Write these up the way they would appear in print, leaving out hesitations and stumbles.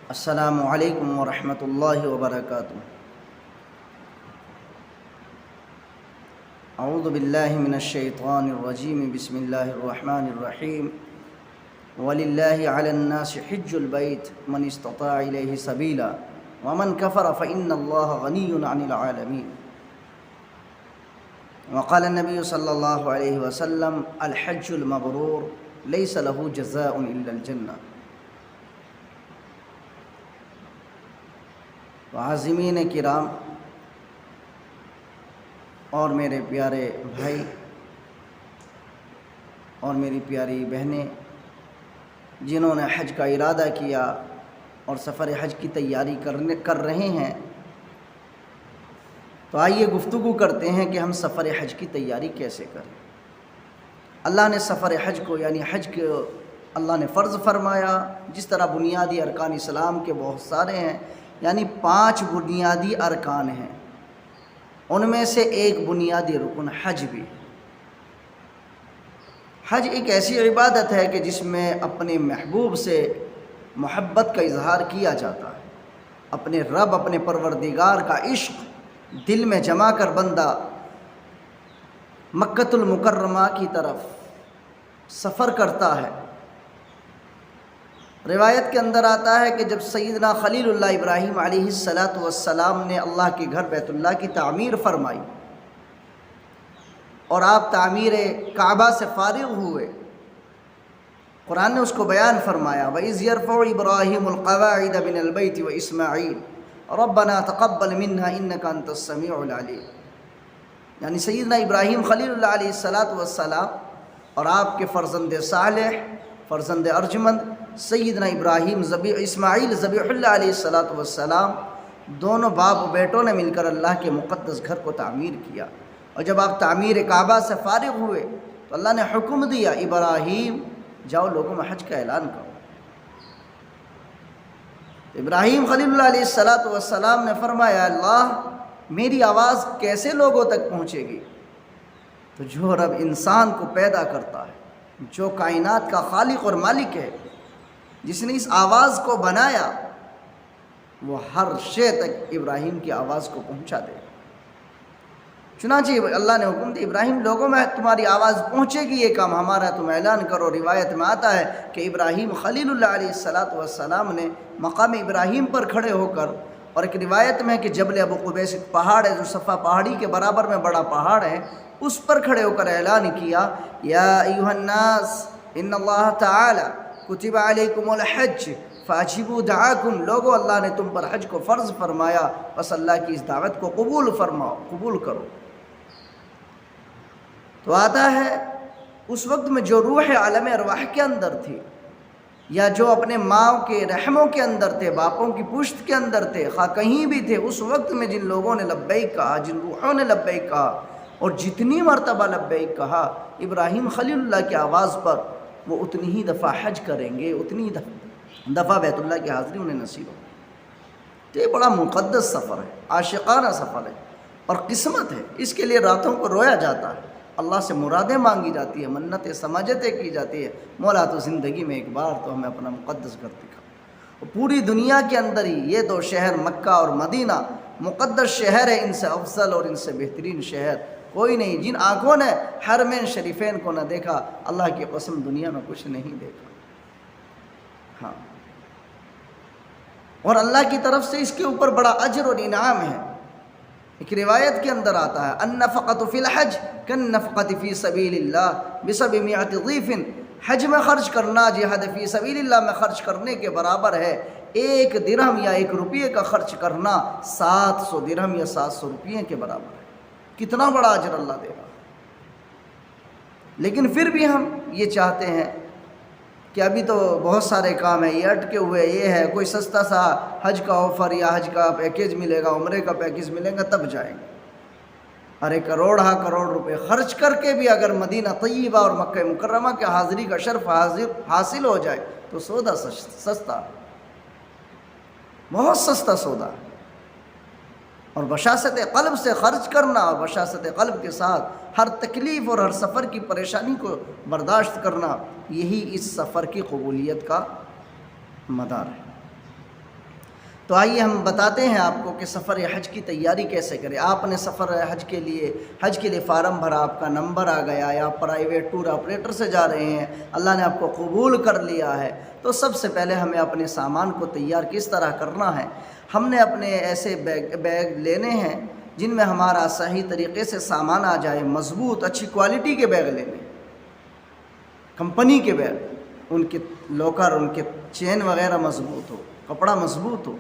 السلام علیکم ورحمۃ اللہ وبرکاتہ۔ اعوذ باللہ من الشیطان الرجیم، بسم اللہ الرحمن الرحیم۔ وَلِلَّهِ عَلَى النَّاسِ حِجُّ الْبَيْتِ مَنِ اسْتَطَاعَ إِلَيْهِ سَبِيلًا وَمَنْ كَفَرَ فَإِنَّ اللَّهَ غَنِيٌّ عَنِ الْعَالَمِينَ۔ وقال النبی صلی اللہ علیہ وسلم: الحج المبرور ليس له جزاء إلا الجنہ۔ عازمین کرام اور میرے پیارے بھائی اور میری پیاری بہنیں جنہوں نے حج کا ارادہ کیا اور سفر حج کی تیاری کر رہے ہیں، تو آئیے گفتگو کرتے ہیں کہ ہم سفر حج کی تیاری کیسے کریں۔ اللہ نے سفر حج کو یعنی حج کو اللہ نے فرض فرمایا، جس طرح بنیادی ارکان اسلام کے بہت سارے ہیں، یعنی 5 بنیادی ارکان ہیں، ان میں سے ایک بنیادی رکن حج بھی ہے۔ حج ایک ایسی عبادت ہے کہ جس میں اپنے محبوب سے محبت کا اظہار کیا جاتا ہے، اپنے رب اپنے پروردگار کا عشق دل میں جما کر بندہ مکۃ المکرمہ کی طرف سفر کرتا ہے۔ روایت کے اندر آتا ہے کہ جب سیدنا خلیل اللہ ابراہیم علیہ السلام نے اللہ کے گھر بیت اللہ کی تعمیر فرمائی اور آپ تعمیر کعبہ سے فارغ ہوئے، قرآن نے اس کو بیان فرمایا: وَإِذْ يَرْفَعُ إِبْرَاهِيمُ الْقَوَاعِدَ مِنَ الْبَيْتِ وَإِسْمَاعِيلُ رَبَّنَا تَقَبَّلْ مِنَّا إِنَّكَ أَنْتَ السَّمِيعُ الْعَلِيمُ۔ یعنی سیدنا ابراہیم خلیل اللہ علیہ السلام اور آپ کے فرزند صالح، فرزند ارجمند سیدنا ابراہیم اسماعیل ذبیح اللہ علیہ السلام، دونوں باپ و بیٹوں نے مل کر اللہ کے مقدس گھر کو تعمیر کیا۔ اور جب آپ تعمیر کعبہ سے فارغ ہوئے تو اللہ نے حکم دیا: ابراہیم جاؤ لوگوں میں حج کا اعلان کرو۔ ابراہیم خلیل اللہ علیہ السلام نے فرمایا: اللہ میری آواز کیسے لوگوں تک پہنچے گی؟ تو جو رب انسان کو پیدا کرتا ہے، جو کائنات کا خالق اور مالک ہے، جس نے اس آواز کو بنایا، وہ ہر شے تک ابراہیم کی آواز کو پہنچا دے۔ چنانچہ اللہ نے حکم دیا: ابراہیم لوگوں میں تمہاری آواز پہنچے گی، یہ کام ہمارا، تم اعلان کرو۔ روایت میں آتا ہے کہ ابراہیم خلیل اللہ علیہ السلام نے مقام ابراہیم پر کھڑے ہو کر، اور ایک روایت میں ہے کہ جبل ابو قبیس ایک پہاڑ ہے جو صفا پہاڑی کے برابر میں بڑا پہاڑ ہے، اس پر کھڑے ہو کر اعلان کیا: یا ایھا الناس ان اللہ تعالی کتب علیکم الحج فاجبوا دعاکم۔ لوگو اللہ نے تم پر حج کو فرض فرمایا، بس اللہ کی اس دعوت کو قبول کرو۔ تو آتا ہے اس وقت میں جو روح عالم ارواح کے اندر تھی، یا جو اپنے ماں کے رحموں کے اندر تھے، باپوں کی پشت کے اندر تھے، خواہ کہیں بھی تھے، اس وقت میں جن لوگوں نے لبیک کہا، جن روحوں نے لبیک کہا، اور جتنی مرتبہ لبیک کہا، ابراہیم خلیل اللہ کی آواز پر وہ اتنی ہی دفعہ حج کریں گے، اتنی دفعہ بیت اللہ کی حاضری انہیں نصیب ہوگی۔ تو یہ بڑا مقدس سفر ہے، عاشقانہ سفر ہے اور قسمت ہے۔ اس کے لیے راتوں کو رویا جاتا ہے، اللہ سے مرادیں مانگی جاتی ہے، منتیں سماجتیں کی جاتی ہے: مولا تو زندگی میں ایک بار تو ہمیں اپنا مقدس گھر دکھا۔ اور پوری دنیا کے اندر ہی یہ 2 شہر مکہ اور مدینہ مقدس شہر ہے، ان سے افضل اور ان سے بہترین شہر کوئی نہیں۔ جن آنکھوں نے حرمین شریفین کو نہ دیکھا، اللہ کی قسم دنیا میں کچھ نہیں دیکھا۔ ہاں، اور اللہ کی طرف سے اس کے اوپر بڑا اجر اور انعام ہے۔ ایک روایت کے اندر آتا ہے: النفقۃ فی الحج کالنفقۃ فی سبیل اللہ ب700 ضعف۔ حج میں خرچ کرنا جہاد فی سبیل اللہ میں خرچ کرنے کے برابر ہے۔ 1 درہم یا 1 روپیے کا خرچ کرنا 700 درہم یا 700 روپیے کے برابر ہے۔ کتنا بڑا اجر اللہ دے گا۔ لیکن پھر بھی ہم یہ چاہتے ہیں کہ ابھی تو بہت سارے کام ہیں، یہ اٹکے ہوئے، یہ ہے، کوئی سستا سا حج کا آفر یا حج کا پیکیج ملے گا، عمرے کا پیکیج ملے گا تب جائیں گے۔ ارے کروڑ روپے خرچ کر کے بھی اگر مدینہ طیبہ اور مکہ مکرمہ کے حاضری کا شرف حاصل ہو جائے تو سودا سستا، بہت سستا سودا۔ اور بشاست قلب سے خرچ کرنا اور بشاست قلب کے ساتھ ہر تکلیف اور ہر سفر کی پریشانی کو برداشت کرنا، یہی اس سفر کی قبولیت کا مدار ہے۔ تو آئیے ہم بتاتے ہیں آپ کو کہ سفر حج کی تیاری کیسے کریں۔ آپ نے سفر حج کے لیے فارم بھرا، آپ کا نمبر آ گیا، یا آپ پرائیویٹ ٹور آپریٹر سے جا رہے ہیں، اللہ نے آپ کو قبول کر لیا ہے، تو سب سے پہلے ہمیں اپنے سامان کو تیار کس طرح کرنا ہے۔ ہم نے اپنے ایسے بیگ لینے ہیں جن میں ہمارا صحیح طریقے سے سامان آ جائے، مضبوط اچھی کوالٹی کے بیگ لینے، کمپنی کے بیگ، ان کے لوکر، ان کے چین وغیرہ مضبوط ہو، کپڑا مضبوط ہو،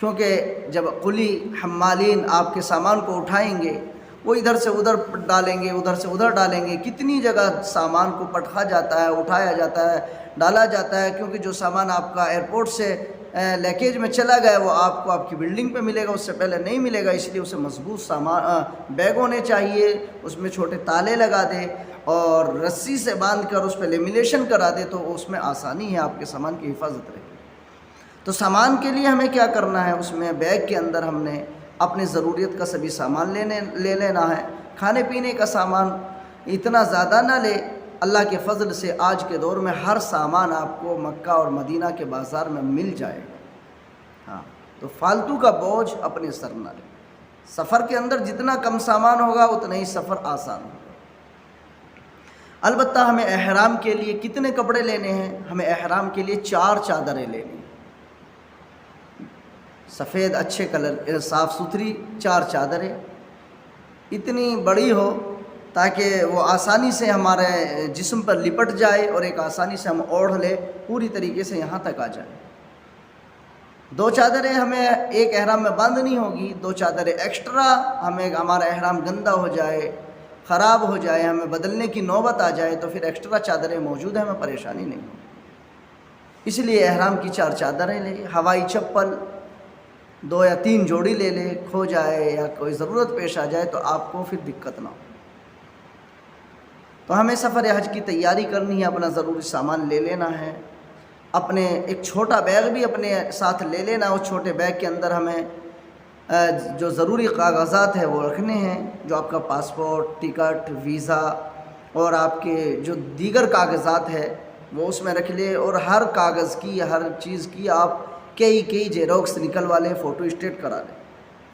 کیونکہ جب قلی حمالین آپ کے سامان کو اٹھائیں گے، وہ ادھر سے ادھر ڈالیں گے، ادھر سے ادھر ڈالیں گے، کتنی جگہ سامان کو پٹخا جاتا ہے، اٹھایا جاتا ہے، ڈالا جاتا ہے، کیونکہ جو سامان آپ کا ایئرپورٹ سے لیکیج میں چلا گیا وہ آپ کو آپ کی بلڈنگ پہ ملے گا، اس سے پہلے نہیں ملے گا، اس لیے اسے مضبوط سامان بیگ ہونے چاہیے، اس میں چھوٹے تالے لگا دے اور رسی سے باندھ کر اس پہ لیمینیشن کرا دے، تو اس میں آسانی ہے، آپ کے سامان کی حفاظت رہے۔ تو سامان کے لیے ہمیں کیا کرنا ہے، اس میں بیگ کے اندر ہم نے اپنی ضروریت کا سبھی سامان لے لینا ہے۔ کھانے پینے کا سامان اتنا زیادہ نہ لے، اللہ کے فضل سے آج کے دور میں ہر سامان آپ کو مکہ اور مدینہ کے بازار میں مل جائے گا، ہاں، تو فالتو کا بوجھ اپنے سر نہ لے۔ سفر کے اندر جتنا کم سامان ہوگا اتنا ہی سفر آسان ہوگا۔ البتہ ہمیں احرام کے لیے کتنے کپڑے لینے ہیں؟ ہمیں احرام کے لیے 4 چادریں لینی ہیں، سفید اچھے کلر، صاف ستھری 4 چادریں، اتنی بڑی ہو تاکہ وہ آسانی سے ہمارے جسم پر لپٹ جائے اور ایک آسانی سے ہم اوڑھ لے، پوری طریقے سے یہاں تک آ جائے۔ 2 چادریں ہمیں ایک احرام میں باندھنی ہوگی، 2 چادریں ایکسٹرا، ہمارا احرام گندا ہو جائے، خراب ہو جائے، ہمیں بدلنے کی نوبت آ جائے تو پھر ایکسٹرا چادریں موجود ہیں، ہمیں پریشانی نہیں ہوگی۔ اس لیے احرام کی 4 چادریں لے۔ ہوائی چپل 2 یا 3 جوڑی لے لے، کھو جائے یا کوئی ضرورت پیش آ جائے تو آپ کو پھر دقت نہ ہو۔ تو ہمیں سفر حج کی تیاری کرنی ہے، اپنا ضروری سامان لے لینا ہے، اپنے ایک چھوٹا بیگ بھی اپنے ساتھ لے لینا۔ اس چھوٹے بیگ کے اندر ہمیں جو ضروری کاغذات ہیں وہ رکھنے ہیں، جو آپ کا پاسپورٹ، ٹکٹ، ویزا اور آپ کے جو دیگر کاغذات ہیں وہ اس میں رکھ لے، اور ہر کاغذ کی، ہر چیز کی آپ کئی جیروکس نکلوا لیں، فوٹو اسٹیٹ کرا لیں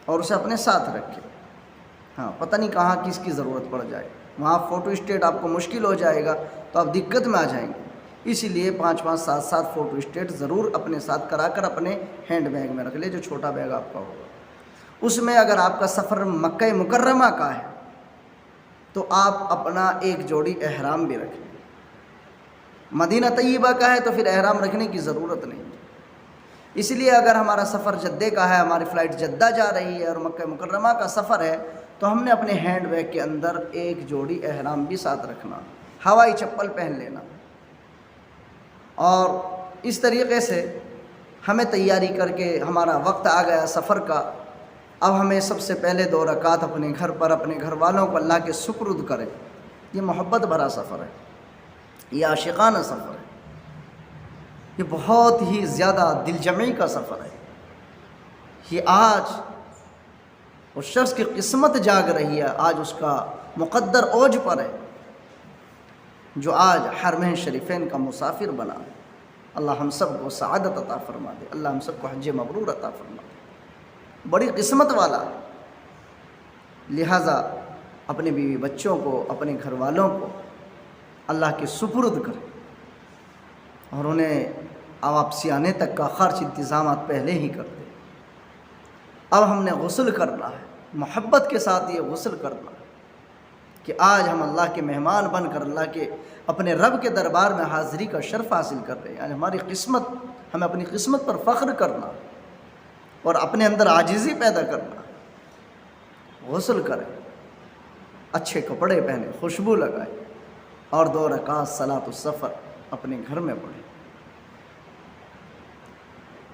اور اسے اپنے ساتھ رکھیں۔ ہاں، پتہ نہیں کہاں کس کی ضرورت پڑ جائے، وہاں فوٹو اسٹیٹ آپ کو مشکل ہو جائے گا تو آپ دقت میں آ جائیں گے، اسی لیے 5 7 فوٹو اسٹیٹ ضرور اپنے ساتھ کرا کر اپنے ہینڈ بیگ میں رکھ لے، جو چھوٹا بیگ آپ کا ہوگا۔ اس میں اگر آپ کا سفر مکہ مکرمہ کا ہے تو آپ اپنا ایک جوڑی احرام بھی رکھیں، مدینہ طیبہ کا ہے تو پھر احرام رکھنے کی ضرورت نہیں۔ اس لیے اگر ہمارا سفر جدہ کا ہے، ہماری فلائٹ جدہ جا رہی ہے اور مکہ مکرمہ کا سفر ہے، تو ہم نے اپنے ہینڈ بیگ کے اندر ایک جوڑی احرام بھی ساتھ رکھنا، ہوائی چپل پہن لینا، اور اس طریقے سے ہمیں تیاری کر کے ہمارا وقت آ گیا سفر کا۔ اب ہمیں سب سے پہلے 2 رکعت اپنے گھر پر اپنے گھر والوں کو اللہ کے سپرد کریں۔ یہ محبت بھرا سفر ہے، یہ عاشقانہ سفر ہے، یہ بہت ہی زیادہ دل جمعی کا سفر ہے۔ یہ آج اس شخص کی قسمت جاگ رہی ہے، آج اس کا مقدر اوج پر ہے جو آج حرمین شریفین کا مسافر بنا ہے۔ اللہ ہم سب کو سعادت عطا فرما دے، اللہ ہم سب کو حج مبرور عطا فرما دے، بڑی قسمت والا ہے۔ لہٰذا اپنے بیوی بچوں کو، اپنے گھر والوں کو اللہ کے سپرد کرے اور انہیں واپسی آنے تک کا خرچ انتظامات پہلے ہی کر دے۔ اب ہم نے غسل کرنا ہے، محبت کے ساتھ یہ غسل کرنا ہے کہ آج ہم اللہ کے مہمان بن کر اللہ کے اپنے رب کے دربار میں حاضری کا شرف حاصل کر رہے ہیں، یعنی ہماری قسمت، ہمیں اپنی قسمت پر فخر کرنا اور اپنے اندر عاجزی پیدا کرنا۔ غسل کریں، اچھے کپڑے پہنیں، خوشبو لگائیں اور 2 رکعت صلاۃ السفر اپنے گھر میں پڑھیں،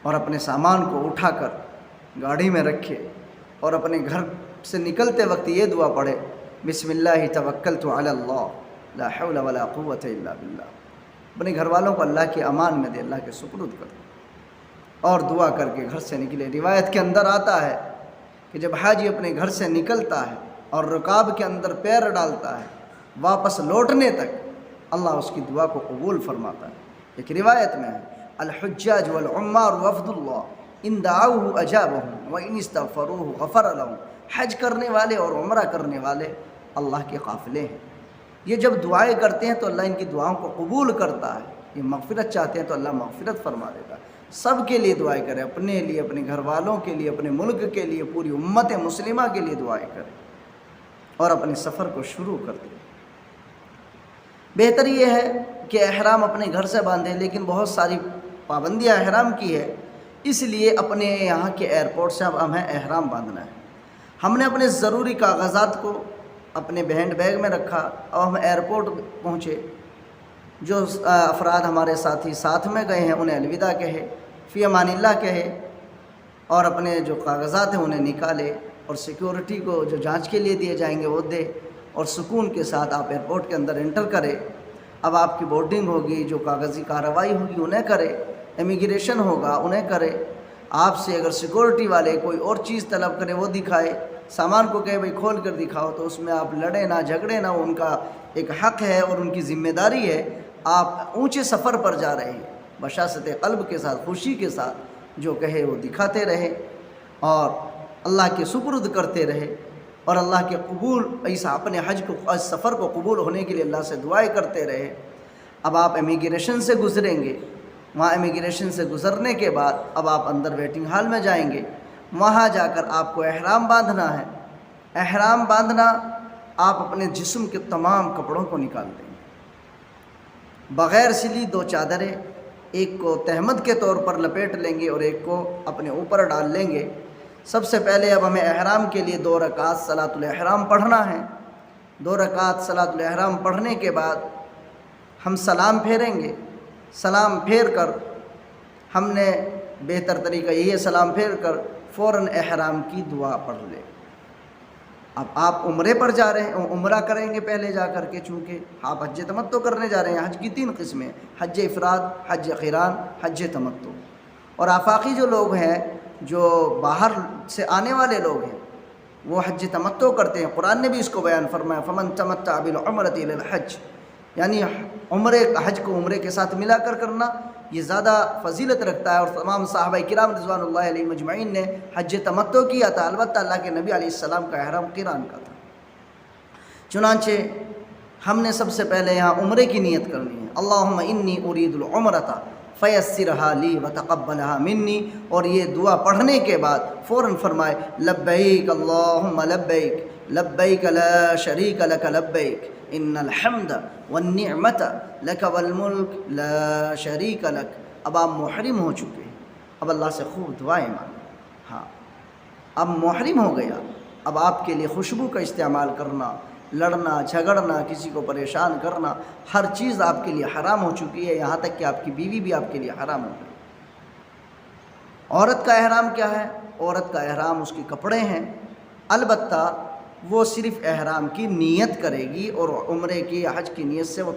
اور اپنے سامان کو اٹھا کر گاڑی میں رکھے اور اپنے گھر سے نکلتے وقت یہ دعا پڑھے، بسم اللہ توکلت علی اللہ لا حول ولا قوت الا باللہ۔ اپنے گھر والوں کو اللہ کے امان میں دے، اللہ کے سپرد کر دے اور دعا کر کے گھر سے نکلے۔ روایت کے اندر آتا ہے کہ جب حاجی اپنے گھر سے نکلتا ہے اور رکاب کے اندر پیر ڈالتا ہے، واپس لوٹنے تک اللہ اس کی دعا کو قبول فرماتا ہے۔ ایک روایت میں ہے الحجاج والعمار وفد اللہ، ان دعوہ اجابہم و ان استغفروہ غفر لہم۔ حج کرنے والے اور عمرہ کرنے والے اللہ کے قافلے ہیں، یہ جب دعائیں کرتے ہیں تو اللہ ان کی دعاؤں کو قبول کرتا ہے، یہ مغفرت چاہتے ہیں تو اللہ مغفرت فرما دیتا ہے۔ سب کے لیے دعائیں کریں، اپنے لیے، اپنے گھر والوں کے لیے، اپنے ملک کے لیے، پوری امت مسلمہ کے لیے دعائیں کریں اور اپنے سفر کو شروع کر دیں۔ بہتر یہ ہے کہ احرام اپنے گھر سے باندھیں، لیکن بہت ساری پابندیاں احرام کی ہے، اس لیے اپنے یہاں کے ایئرپورٹ سے اب ہمیں احرام باندھنا ہے۔ ہم نے اپنے ضروری کاغذات کو اپنے ہینڈ بیگ میں رکھا اور ہم ایئرپورٹ پہنچے۔ جو افراد ہمارے ساتھی ساتھ میں گئے ہیں انہیں الوداع کہے، فی امان اللہ کہے، اور اپنے جو کاغذات ہیں انہیں نکالے اور سیکیورٹی کو جو جانچ کے لیے دیے جائیں گے وہ دے، اور سکون کے ساتھ آپ ایئرپورٹ کے اندر انٹر کرے۔ اب آپ کی بورڈنگ ہوگی، جو کاغذی کارروائی ہوگی انہیں کرے، امیگریشن ہوگا انہیں کرے۔ آپ سے اگر سیکورٹی والے کوئی اور چیز طلب کرے وہ دکھائے، سامان کو کہے بھئی کھول کر دکھاؤ، تو اس میں آپ لڑیں نہ، جھگڑے نہ، ان کا ایک حق ہے اور ان کی ذمہ داری ہے۔ آپ اونچے سفر پر جا رہے ہیں، بشاشت قلب کے ساتھ، خوشی کے ساتھ جو کہے وہ دکھاتے رہے اور اللہ کے سپرد کرتے رہے، اور اللہ کے قبول ایسا اپنے حج کو، اس سفر کو قبول ہونے کے لیے اللہ سے دعائیں کرتے رہے۔ اب آپ امیگریشن سے گزریں گے، وہاں امیگریشن سے گزرنے کے بعد اب آپ اندر ویٹنگ ہال میں جائیں گے، وہاں جا کر آپ کو احرام باندھنا ہے۔ احرام باندھنا، آپ اپنے جسم کے تمام کپڑوں کو نکال دیں گے، بغیر سلی 2 چادریں، ایک کو تہمد کے طور پر لپیٹ لیں گے اور ایک کو اپنے اوپر ڈال لیں گے۔ سب سے پہلے اب ہمیں احرام کے لیے 2 رکعات صلاۃ الاحرام پڑھنا ہے۔ 2 رکعات صلاۃ الاحرام پڑھنے کے بعد ہم سلام پھیریں گے۔ سلام پھیر کر ہم نے، بہتر طریقہ یہی ہے، سلام پھیر کر فوراً احرام کی دعا پڑھ لیں۔ اب آپ عمرے پر جا رہے ہیں، عمرہ کریں گے پہلے جا کر کے، چونکہ آپ حج تمتع کرنے جا رہے ہیں۔ حج کی 3 قسمیں، حج افراد، حج قران، حج تمتع۔ اور آفاقی جو لوگ ہیں، جو باہر سے آنے والے لوگ ہیں، وہ حج تمتع کرتے ہیں۔ قرآن نے بھی اس کو بیان فرمایا، فمن تمتع بالعمرۃ الی الحج، یعنی حج کو عمرے کے ساتھ ملا کر کرنا یہ زیادہ فضیلت رکھتا ہے۔ اور تمام صحابہ کرام رضوان اللہ علیہ مجمعین نے حج تمتع کیا تھا، البتہ اللہ کے نبی علیہ السلام کا احرام قران کا تھا۔ چنانچہ ہم نے سب سے پہلے یہاں عمرے کی نیت کرنی ہے۔ اللہم انی ارید العمرۃ فیسرھا لی وتقبلھا منی، اور یہ دعا پڑھنے کے بعد فوراً فرمائے لبیک اللہم لبیک، لبیک لا شریک لک لبیک، ان الحمد والنعمت لک والملک لا شریک لک۔ اب آپ محرم ہو چکے ہیں، اب اللہ سے خوب دعائیں مانگیں۔ ہاں، اب محرم ہو گیا، اب آپ کے لیے خوشبو کا استعمال کرنا، لڑنا، جھگڑنا، کسی کو پریشان کرنا، ہر چیز آپ کے لیے حرام ہو چکی ہے، یہاں تک کہ آپ کی بیوی بھی آپ کے لیے حرام ہو گئی۔ عورت کا احرام کیا ہے؟ عورت کا احرام اس کے کپڑے ہیں، البتہ وہ صرف احرام کی نیت کرے گی اور عمرے کی، حج کی نیت سے وہ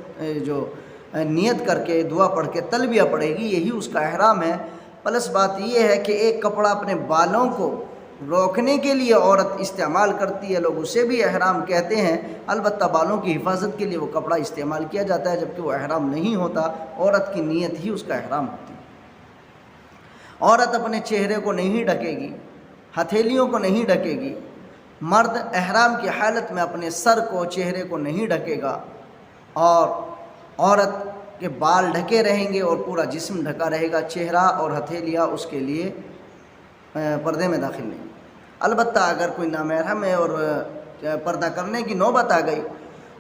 جو نیت کر کے دعا پڑھ کے تلبیہ پڑھے گی، یہی اس کا احرام ہے۔ پلس بات یہ ہے کہ ایک کپڑا اپنے بالوں کو روکنے کے لیے عورت استعمال کرتی ہے، لوگ اسے بھی احرام کہتے ہیں، البتہ بالوں کی حفاظت کے لیے وہ کپڑا استعمال کیا جاتا ہے، جبکہ وہ احرام نہیں ہوتا، عورت کی نیت ہی اس کا احرام ہوتی ہے۔ عورت اپنے چہرے کو نہیں ڈھکے گی، ہتھیلیوں کو نہیں ڈھکے گی۔ مرد احرام کی حالت میں اپنے سر کو، چہرے کو نہیں ڈھکے گا، اور عورت کے بال ڈھکے رہیں گے اور پورا جسم ڈھکا رہے گا، چہرہ اور ہتھیلیاں اس کے لیے پردے میں داخل نہیں۔ البتہ اگر کوئی نامحرم ہے اور پردہ کرنے کی نوبت آ گئی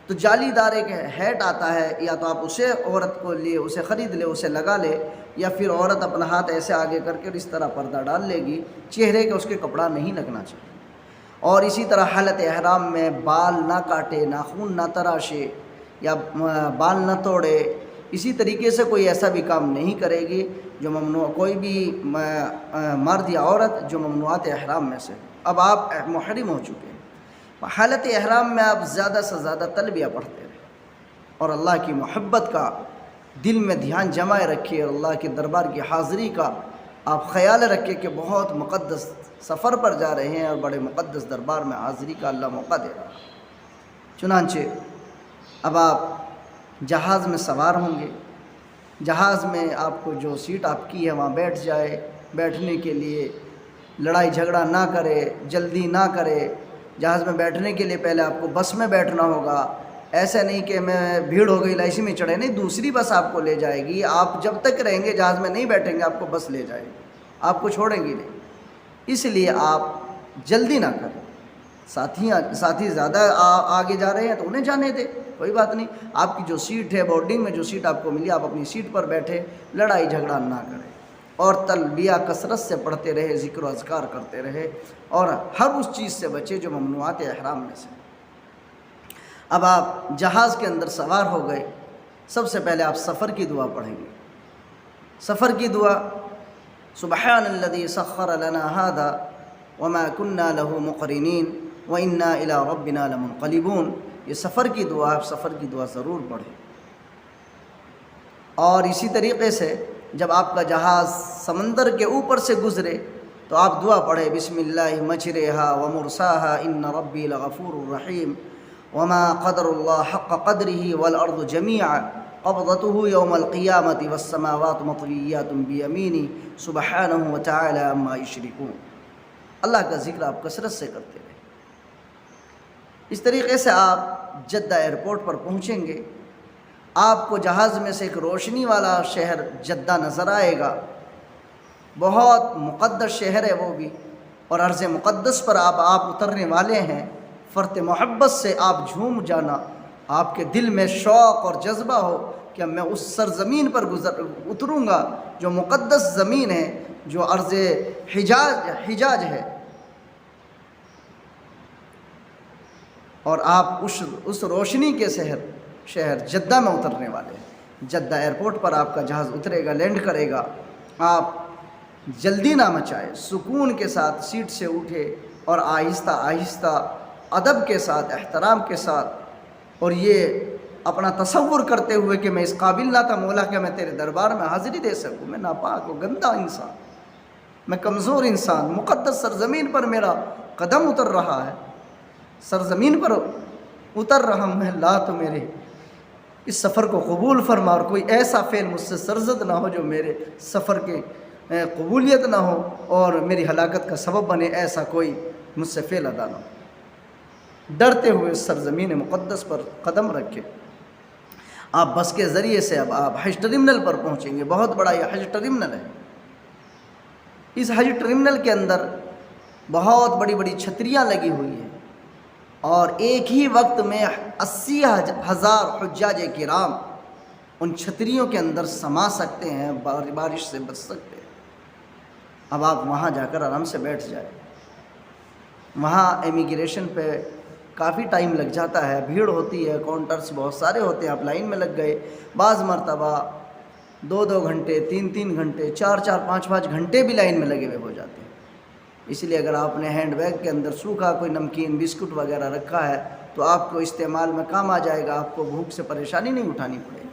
تو جالی دار ایک ہیٹ آتا ہے، یا تو آپ اسے عورت کو لیے، اسے خرید لے، اسے لگا لے، یا پھر عورت اپنا ہاتھ ایسے آگے کر کے اس طرح پردہ ڈال لے گی، چہرے کے اس کے کپڑا نہیں لگنا چاہیے۔ اور اسی طرح حالت احرام میں بال نہ کاٹے، ناخن نہ تراشے، یا بال نہ توڑے، اسی طریقے سے کوئی ایسا بھی کام نہیں کرے گی جو ممنوع، کوئی بھی مرد یا عورت جو ممنوعات احرام میں سے۔ اب آپ محرم ہو چکے ہیں، حالت احرام میں آپ زیادہ سے زیادہ تلبیہ پڑھتے رہیں اور اللہ کی محبت کا دل میں دھیان جمائے رکھیے، اور اللہ کے دربار کی حاضری کا آپ خیال رکھیں کہ بہت مقدس سفر پر جا رہے ہیں اور بڑے مقدس دربار میں حاضری کا اللہ موقع دے رہا ہے۔ چنانچہ اب آپ جہاز میں سوار ہوں گے، جہاز میں آپ کو جو سیٹ آپ کی ہے وہاں بیٹھ جائے، بیٹھنے کے لیے لڑائی جھگڑا نہ کرے، جلدی نہ کرے۔ جہاز میں بیٹھنے کے لیے پہلے آپ کو بس میں بیٹھنا ہوگا، ایسا نہیں کہ میں بھیڑ ہو گئی اسی میں چڑھے، نہیں، دوسری بس آپ کو لے جائے گی۔ آپ جب تک رہیں گے جہاز میں نہیں بیٹھیں گے آپ کو بس لے جائے گی، آپ کو چھوڑیں گی نہیں۔ اس لیے آپ جلدی نہ کریں۔ ساتھی زیادہ آگے جا رہے ہیں تو انہیں جانے دیں، کوئی بات نہیں۔ آپ کی جو سیٹ ہے، بورڈنگ میں جو سیٹ آپ کو ملی، آپ اپنی سیٹ پر بیٹھے، لڑائی جھگڑا نہ کریں، اور تلبیہ کثرت سے پڑھتے رہے، ذکر و اذکار کرتے رہے، اور ہر اس چیز سے بچے جو ممنوعات احرام میں سے۔ اب آپ جہاز کے اندر سوار ہو گئے، سب سے پہلے آپ سفر کی دعا پڑھیں گے۔ سفر کی دعا، سبحان الذی سخر لنا ھذا وما كنا له مقرنین وإنا إلی ربنا لمنقلبون، یہ سفر کی دعا، آپ سفر کی دعا ضرور پڑھیں۔ اور اسی طریقے سے جب آپ کا جہاز سمندر کے اوپر سے گزرے تو آپ دعا پڑھیں، بسم اللہ مجریہا ومرساہا ان ربی لغفور الرحیم وما قدر اللہ حق قدرہ والارض جمیعا قبضتہ یوم القیامت والسماوات مطویات بیمینہ سبحانہ وتعالی عما یشرکون۔ اللہ کا ذکر آپ کثرت سے کرتے رہیں۔ اس طریقے سے آپ جدہ ایئرپورٹ پر پہنچیں گے، آپ کو جہاز میں سے ایک روشنی والا شہر جدہ نظر آئے گا، بہت مقدس شہر ہے وہ بھی، اور عرض مقدس پر آپ اترنے والے ہیں۔ فرط محبت سے آپ جھوم جانا، آپ کے دل میں شوق اور جذبہ ہو کہ میں اس سرزمین پر اتروں گا جو مقدس زمین ہے، جو عرض حجاز ہے، اور آپ اس روشنی کے شہر جدہ میں اترنے والے ہیں۔ جدہ ایئرپورٹ پر آپ کا جہاز اترے گا، لینڈ کرے گا۔ آپ جلدی نہ مچائے، سکون کے ساتھ سیٹ سے اٹھے، اور آہستہ آہستہ ادب کے ساتھ، احترام کے ساتھ، اور یہ اپنا تصور کرتے ہوئے کہ میں اس قابل نہ تھا مولا کہ میں تیرے دربار میں حاضری دے سکوں، میں ناپاک و گندہ انسان، میں کمزور انسان، مقدس سرزمین پر میرا قدم اتر رہا ہے، سرزمین پر اتر رہا ہوں میں، لا تو میرے اس سفر کو قبول فرما، اور کوئی ایسا فعل مجھ سے سرزد نہ ہو جو میرے سفر کے قبولیت نہ ہو اور میری ہلاکت کا سبب بنے، ایسا کوئی مجھ سے فعل ادا نہ ہو۔ ڈرتے ہوئے سرزمین مقدس پر قدم رکھے۔ آپ بس کے ذریعے سے اب آپ حج ٹرمینل پر پہنچیں گے، بہت بڑا یہ حج ٹرمینل ہے۔ اس حج ٹرمینل کے اندر بہت بڑی بڑی چھتریاں لگی ہوئی ہیں، اور ایک ہی وقت میں 80,000 حجاج کرام ان چھتریوں کے اندر سما سکتے ہیں، بارش سے بچ سکتے ہیں۔ اب آپ وہاں جا کر آرام سے بیٹھ جائیں۔ وہاں امیگریشن پہ کافی ٹائم لگ جاتا ہے، بھیڑ ہوتی ہے، کاؤنٹرز بہت سارے ہوتے ہیں، آپ لائن میں لگ گئے، بعض مرتبہ 2 گھنٹے، 3 گھنٹے، 4 5 گھنٹے بھی لائن میں لگے ہوئے ہو جاتے ہیں۔ اس لیے اگر آپ نے ہینڈ بیگ کے اندر سوکھا کوئی نمکین بسکٹ وغیرہ رکھا ہے تو آپ کو استعمال میں کام آ جائے گا، آپ کو بھوک سے پریشانی نہیں اٹھانی پڑے گی۔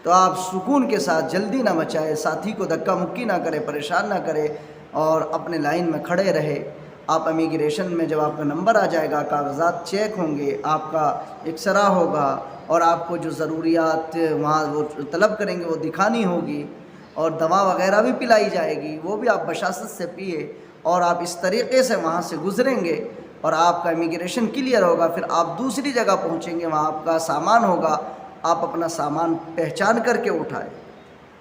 تو آپ سکون کے ساتھ جلدی نہ مچائے، ساتھی کو دھکا مکی نہ کرے، پریشان نہ کرے، اور اپنے لائن میں کھڑے رہے۔ آپ امیگریشن میں جب آپ کا نمبر آ جائے گا، کاغذات چیک ہوں گے، آپ کا ایکسرا ہوگا، اور آپ کو جو ضروریات وہاں وہ طلب کریں گے وہ دکھانی ہوگی، اور دوا وغیرہ بھی پلائی جائے گی، وہ بھی آپ بشاشت سے پیے، اور آپ اس طریقے سے وہاں سے گزریں گے، اور آپ کا امیگریشن کلیئر ہوگا۔ پھر آپ دوسری جگہ پہنچیں گے، وہاں آپ کا سامان ہوگا، آپ اپنا سامان پہچان کر کے اٹھائیں۔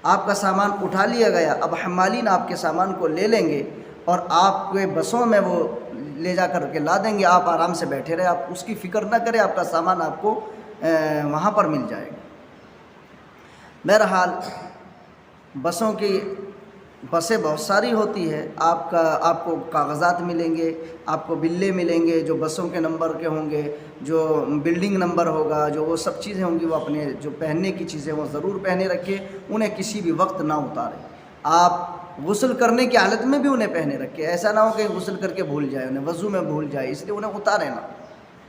آپ کا سامان اٹھا لیا گیا، اب حمالین آپ کے سامان کو لے لیں گے اور آپ کے بسوں میں وہ لے جا کر کے لا دیں گے۔ آپ آرام سے بیٹھے رہے، آپ اس کی فکر نہ کریں، آپ کا سامان آپ کو وہاں پر مل جائے گا۔ بہرحال بسیں بہت ساری ہوتی ہے، آپ کو کاغذات ملیں گے، آپ کو بلے ملیں گے جو بسوں کے نمبر کے ہوں گے، جو بلڈنگ نمبر ہوگا، جو وہ سب چیزیں ہوں گی، وہ اپنے جو پہننے کی چیزیں وہ ضرور پہنے رکھے، انہیں کسی بھی وقت نہ اتاریں۔ آپ غسل کرنے کی حالت میں بھی انہیں پہنے رکھے، ایسا نہ ہو کہ غسل کر کے بھول جائے، انہیں وضو میں بھول جائے، اس لیے انہیں اتارے نہ۔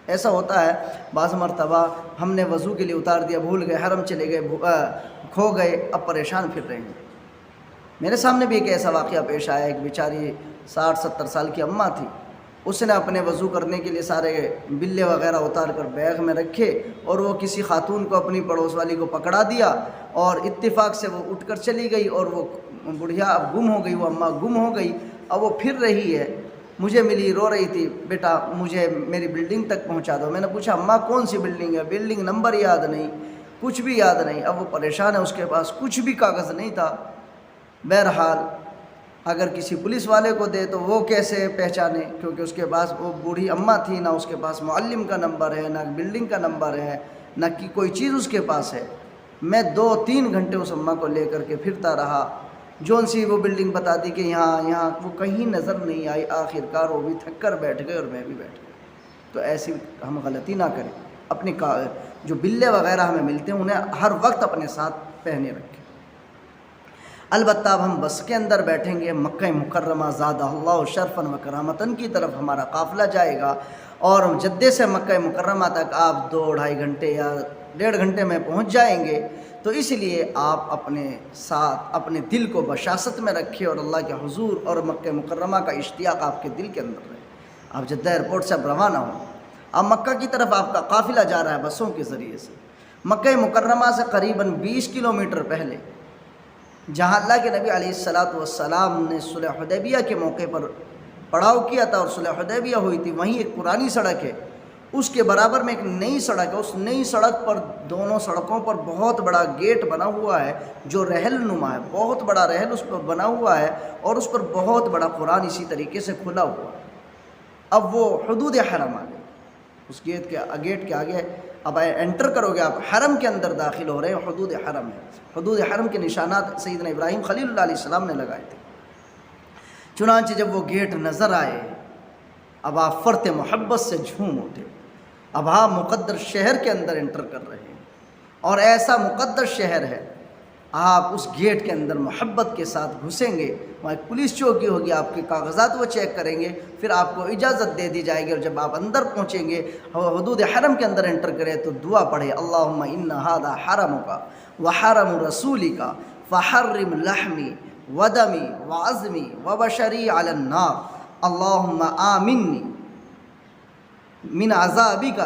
ایسا ہوتا ہے بعض مرتبہ ہم نے وضو کے لیے اتار دیا، بھول گئے، حرم چلے گئے، کھو گئے، اب پریشان پھر رہے ہیں۔ میرے سامنے بھی ایک ایسا واقعہ پیش آیا، ایک بیچاری 60-70 سال کی اماں تھی، اس نے اپنے وضو کرنے کے لیے سارے بلے وغیرہ اتار کر بیگ میں رکھے اور وہ کسی خاتون کو اپنی پڑوس والی کو پکڑا دیا اور اتفاق سے وہ اٹھ کر چلی گئی اور وہ بڑھیا اب گم ہو گئی، وہ اماں گم ہو گئی۔ اب وہ پھر رہی ہے، مجھے ملی، رو رہی تھی، بیٹا مجھے میری بلڈنگ تک پہنچا دو۔ میں نے پوچھا اماں کون سی بلڈنگ ہے؟ بلڈنگ نمبر یاد نہیں، کچھ بھی یاد نہیں۔ اب وہ پریشان ہے، اس کے پاس کچھ بھی کاغذ نہیں تھا۔ بہرحال اگر کسی پولیس والے کو دے تو وہ کیسے پہچانے، کیونکہ اس کے پاس وہ بوڑھی اماں تھی، نہ اس کے پاس معلم کا نمبر ہے، نہ بلڈنگ کا نمبر ہے، نہ کہ کوئی چیز اس کے پاس ہے۔ میں 2-3 گھنٹے اس اماں کو لے کر کے پھرتا رہا، جون سی وہ بلڈنگ بتا دی کہ یہاں وہ کہیں نظر نہیں آئی۔ آخر کار وہ بھی تھک کر بیٹھ گئے اور میں بھی بیٹھ گیا۔ تو ایسی ہم غلطی نہ کریں، اپنے جو بلے وغیرہ ہمیں ملتے ہیں انہیں ہر وقت اپنے ساتھ پہنے رکھیں۔ البتہ اب ہم بس کے اندر بیٹھیں گے، مکہ مکرمہ زادہ اللہ شرفاً و کرامتاً کی طرف ہمارا قافلہ جائے گا، اور جدے سے مکہ مکرمہ تک آپ 2-2.5 گھنٹے یا 1.5 گھنٹے میں پہنچ جائیں گے۔ تو اس لیے آپ اپنے ساتھ اپنے دل کو بشاست میں رکھیں اور اللہ کے حضور اور مکہ مکرمہ کا اشتیاق آپ کے دل کے اندر رہے۔ آپ جدہ ایئرپورٹ سے اب روانہ ہوں، اب مکہ کی طرف آپ کا قافلہ جا رہا ہے بسوں کے ذریعے سے۔ مکہ مکرمہ سے قریباً 20 کلومیٹر پہلے جہاں اللہ کے نبی علیہ السلام نے صلح حدیبیہ کے موقع پر پڑاؤ کیا تھا اور صلح حدیبیہ ہوئی تھی، وہیں ایک پرانی سڑک ہے، اس کے برابر میں ایک نئی سڑک ہے۔ اس نئی سڑک پر دونوں سڑکوں پر بہت بڑا گیٹ بنا ہوا ہے جو رحل نما ہے، بہت بڑا رحل اس پر بنا ہوا ہے اور اس پر بہت بڑا قرآن اسی طریقے سے کھلا ہوا ہے۔ اب وہ حدود حرم آ گئی، اس گیٹ کے آگے اب انٹر کرو گے، آپ حرم کے اندر داخل ہو رہے ہیں، حدود حرم ہے۔ حدود حرم کے نشانات سیدنا ابراہیم خلیل اللہ علیہ السلام نے لگائے تھے۔ چنانچہ جب وہ گیٹ نظر آئے، اب آپ فرط محبت سے جھوم اٹھے۔ اب آپ مقدس شہر کے اندر انٹر کر رہے ہیں، اور ایسا مقدس شہر ہے، آپ اس گیٹ کے اندر محبت کے ساتھ گھسیں گے، وہاں ایک پولیس چوکی ہوگی، آپ کے کاغذات وہ چیک کریں گے، پھر آپ کو اجازت دے دی جائے گی، اور جب آپ اندر پہنچیں گے، حدود حرم کے اندر انٹر کریں تو دعا پڑھے، اللہم ان ھذا حرمک وحرم رسولک فحرم لحمی ودمی وعظمی وبشری علی النار، اللہم آمنی من عذابک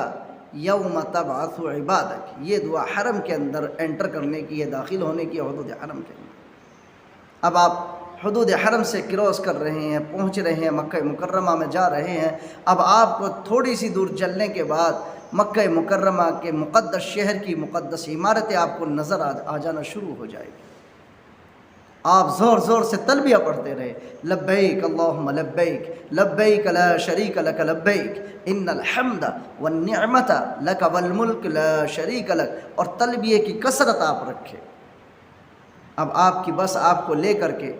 یوم تبعث عبادک۔ یہ دعا حرم کے اندر انٹر کرنے کی ہے، داخل ہونے کی ہے حدود حرم کے اندر۔ اب آپ حدود حرم سے کراس کر رہے ہیں، پہنچ رہے ہیں، مکہ مکرمہ میں جا رہے ہیں۔ اب آپ کو تھوڑی سی دور چلنے کے بعد مکہ مکرمہ کے مقدس شہر کی مقدس عمارتیں آپ کو نظر آ جانا شروع ہو جائے گی۔ آپ زور زور سے تلبیہ پڑھتے رہے، لبیک اللہم لبیک لبیک لا شریک لک لبیک ان الحمد والنعمت لک والملک لا شریک لک، اور تلبیہ کی کثرت آپ رکھیں۔ اب آپ کی بس آپ کو لے کر کے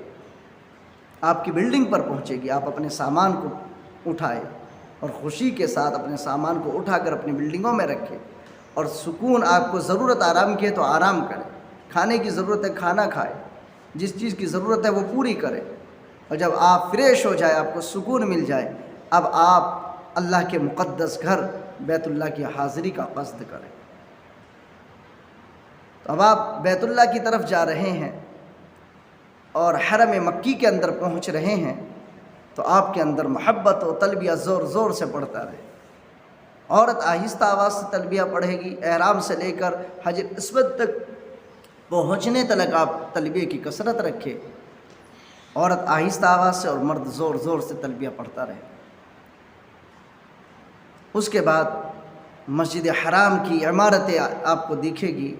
آپ کی بلڈنگ پر پہنچے گی، آپ اپنے سامان کو اٹھائے اور خوشی کے ساتھ اپنے سامان کو اٹھا کر اپنی بلڈنگوں میں رکھے، اور سکون، آپ کو ضرورت آرام کی ہے تو آرام کرے، کھانے کی ضرورت ہے کھانا کھائے، جس چیز کی ضرورت ہے وہ پوری کرے، اور جب آپ فریش ہو جائے، آپ کو سکون مل جائے، اب آپ اللہ کے مقدس گھر بیت اللہ کی حاضری کا قصد کریں۔ تو اب آپ بیت اللہ کی طرف جا رہے ہیں اور حرم مکی کے اندر پہنچ رہے ہیں، تو آپ کے اندر محبت و تلبیہ زور زور سے پڑھتا رہے۔ عورت آہستہ آواز سے تلبیہ پڑھے گی، احرام سے لے کر حجر اسود تک پہنچنے تلک آپ تلبیہ کی کثرت رکھے۔ عورت آہستہ آواز سے اور مرد زور زور سے تلبیہ پڑھتا رہے۔ اس کے بعد مسجد حرام کی عمارتیں آپ کو دکھے گی،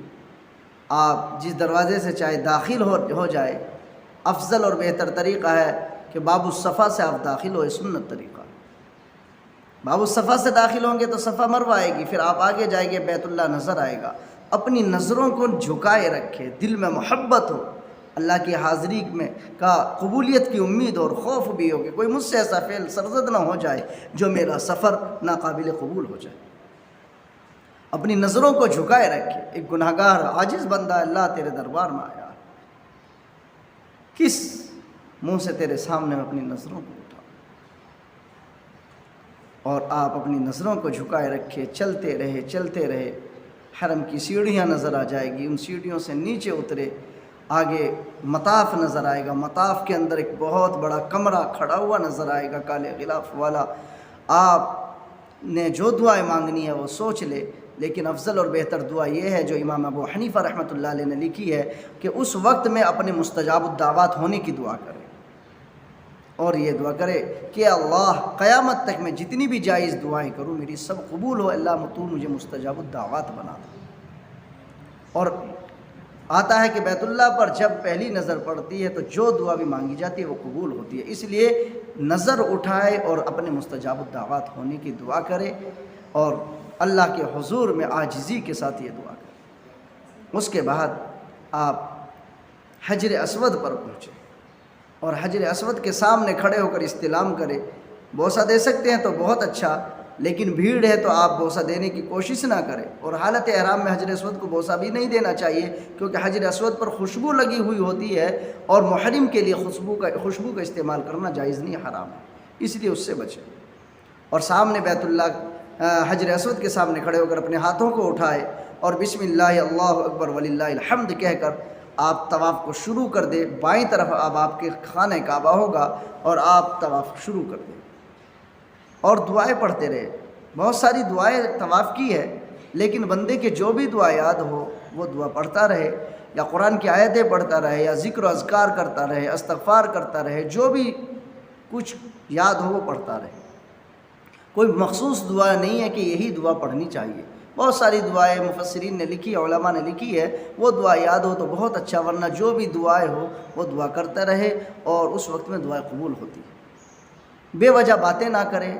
آپ جس دروازے سے چاہے داخل ہو جائے، افضل اور بہتر طریقہ ہے کہ باب الصفا سے آپ داخل ہوئے، سنت طریقہ۔ باب الصفا سے داخل ہوں گے تو صفا مروہ آئے گی، پھر آپ آگے جائیں گے بیت اللہ نظر آئے گا۔ اپنی نظروں کو جھکائے رکھے، دل میں محبت ہو، اللہ کی حاضری میں کا قبولیت کی امید اور خوف بھی ہو کہ کوئی مجھ سے ایسا فعل سرزد نہ ہو جائے جو میرا سفر ناقابل قبول ہو جائے۔ اپنی نظروں کو جھکائے رکھے، ایک گناہگار عاجز بندہ اللہ تیرے دربار میں آیا، کس منہ سے تیرے سامنے اپنی نظروں کو اٹھا، اور آپ اپنی نظروں کو جھکائے رکھے، چلتے رہے۔ حرم کی سیڑھیاں نظر آ جائے گی، ان سیڑھیوں سے نیچے اترے، آگے مطاف نظر آئے گا، مطاف کے اندر ایک بہت بڑا کمرہ کھڑا ہوا نظر آئے گا، کالے غلاف والا، آپ نے جو دعائیں مانگنی ہے وہ سوچ لے، لیکن افضل اور بہتر دعا یہ ہے جو امام ابو حنیفہ رحمۃ اللہ علیہ نے لکھی ہے کہ اس وقت میں اپنے مستجاب الدعوات ہونے کی دعا کرے، اور یہ دعا کرے کہ اللہ قیامت تک میں جتنی بھی جائز دعائیں کروں میری سب قبول ہو، اللہ تو مجھے مستجاب الدعوات بنا دے۔ اور آتا ہے کہ بیت اللہ پر جب پہلی نظر پڑتی ہے تو جو دعا بھی مانگی جاتی ہے وہ قبول ہوتی ہے، اس لیے نظر اٹھائے اور اپنے مستجاب الدعوات ہونے کی دعا کرے، اور اللہ کے حضور میں عاجزی کے ساتھ یہ دعا کرے۔ اس کے بعد آپ حجر اسود پر پہنچے اور حجر اسود کے سامنے کھڑے ہو کر استلام کرے۔ بوسہ دے سکتے ہیں تو بہت اچھا، لیکن بھیڑ ہے تو آپ بوسہ دینے کی کوشش نہ کریں، اور حالت احرام میں حجر اسود کو بوسہ بھی نہیں دینا چاہیے، کیونکہ حجر اسود پر خوشبو لگی ہوئی ہوتی ہے اور محرم کے لیے خوشبو کا استعمال کرنا جائز نہیں، حرام ہے، اس لیے اس سے بچیں۔ اور سامنے بیت اللہ حجر اسود کے سامنے کھڑے ہو کر اپنے ہاتھوں کو اٹھائے اور بسم اللہ اللہ اکبر وللہ الحمد کہہ کر آپ طواف کو شروع کر دیں۔ بائیں طرف اب آپ کے خانہ کعبہ ہوگا اور آپ طواف شروع کر دیں اور دعائیں پڑھتے رہے۔ بہت ساری دعائیں طواف کی ہے، لیکن بندے کے جو بھی دعا یاد ہو وہ دعا پڑھتا رہے، یا قرآن کی آیتیں پڑھتا رہے، یا ذکر و اذکار کرتا رہے، استغفار کرتا رہے، جو بھی کچھ یاد ہو وہ پڑھتا رہے۔ کوئی مخصوص دعا نہیں ہے کہ یہی دعا پڑھنی چاہیے، بہت ساری دعائیں مفسرین نے لکھی ہے، علماء نے لکھی ہے، وہ دعا یاد ہو تو بہت اچھا، ورنہ جو بھی دعائیں ہو وہ دعا کرتا رہے اور اس وقت میں دعائیں قبول ہوتی ہے۔ بے وجہ باتیں نہ کرے،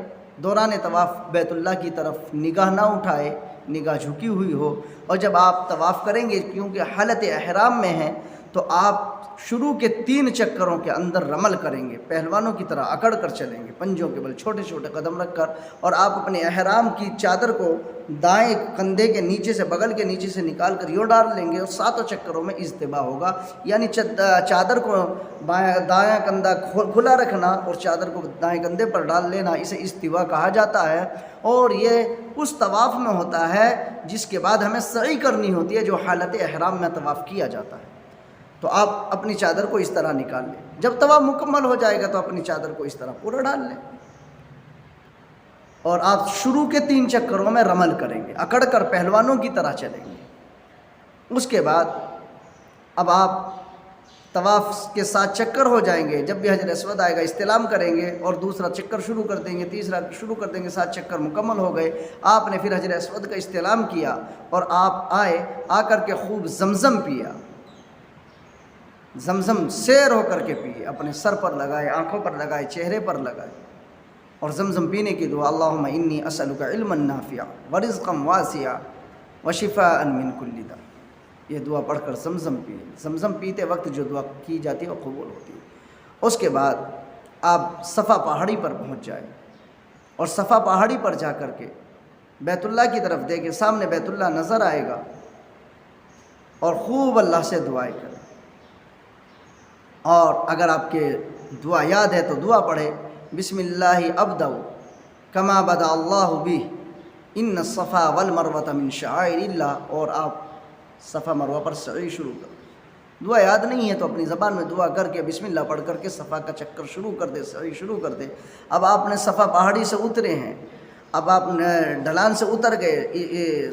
دوران طواف بیت اللہ کی طرف نگاہ نہ اٹھائے، نگاہ جھکی ہوئی ہو، اور جب آپ طواف کریں گے کیونکہ حالت احرام میں ہیں تو آپ شروع کے 3 چکروں کے اندر رمل کریں گے، پہلوانوں کی طرح اکڑ کر چلیں گے، پنجوں کے بل چھوٹے چھوٹے قدم رکھ کر، اور آپ اپنے احرام کی چادر کو دائیں کندھے کے نیچے سے، بغل کے نیچے سے نکال کر یوں ڈال لیں گے، اور 7 چکروں میں اجتباء ہوگا، یعنی چادر کو دایاں کندھا کھلا رکھنا اور چادر کو دائیں کندھے پر ڈال لینا، اسے استوا کہا جاتا ہے۔ اور یہ اس طواف میں ہوتا ہے جس کے بعد ہمیں سعی کرنی ہوتی ہے، جو حالت احرام میں طواف کیا جاتا ہے۔ تو آپ اپنی چادر کو اس طرح نکال لیں، جب طواف مکمل ہو جائے گا تو اپنی چادر کو اس طرح پورا ڈال لیں، اور آپ شروع کے 3 چکروں میں رمل کریں گے، اکڑ کر پہلوانوں کی طرح چلیں گے۔ اس کے بعد اب آپ طواف کے 7 چکر ہو جائیں گے، جب بھی حجر اسود آئے گا استلام کریں گے اور دوسرا چکر شروع کر دیں گے، تیسرا شروع کر دیں گے، 7 چکر مکمل ہو گئے۔ آپ نے پھر حجر اسود کا استلام کیا اور آپ آئے، آ کر کے خوب زمزم پیا، زمزم سیر ہو کر کے پیے، اپنے سر پر لگائے، آنکھوں پر لگائے، چہرے پر لگائے، اور زمزم پینے کی دعا اللہم انی اسألک علما نافعا ورزقا واسعا وشفاء من کل داء، یہ دعا پڑھ کر زمزم پیے۔ زمزم پیتے وقت جو دعا کی جاتی ہے وہ قبول ہوتی ہے۔ اس کے بعد آپ صفا پہاڑی پر پہنچ جائیں، اور صفا پہاڑی پر جا کر کے بیت اللہ کی طرف دیکھیں، سامنے بیت اللہ نظر آئے گا، اور خوب اللہ سے دعائیں کریں، اور اگر آپ کے دعا یاد ہے تو دعا پڑھے، بسم اللہ ابدأ کما بدأ اللہ بہ ان الصفا والمروۃ من شعائر اللہ، اور آپ صفا مروہ پر سعی شروع کر دعا یاد نہیں ہے تو اپنی زبان میں دعا کر کے بسم اللہ پڑھ کر کے صفا کا چکر شروع کر دے، سعی شروع کر دے۔ اب آپ نے صفا پہاڑی سے اترے ہیں، اب آپ ڈھلان سے اتر گئے،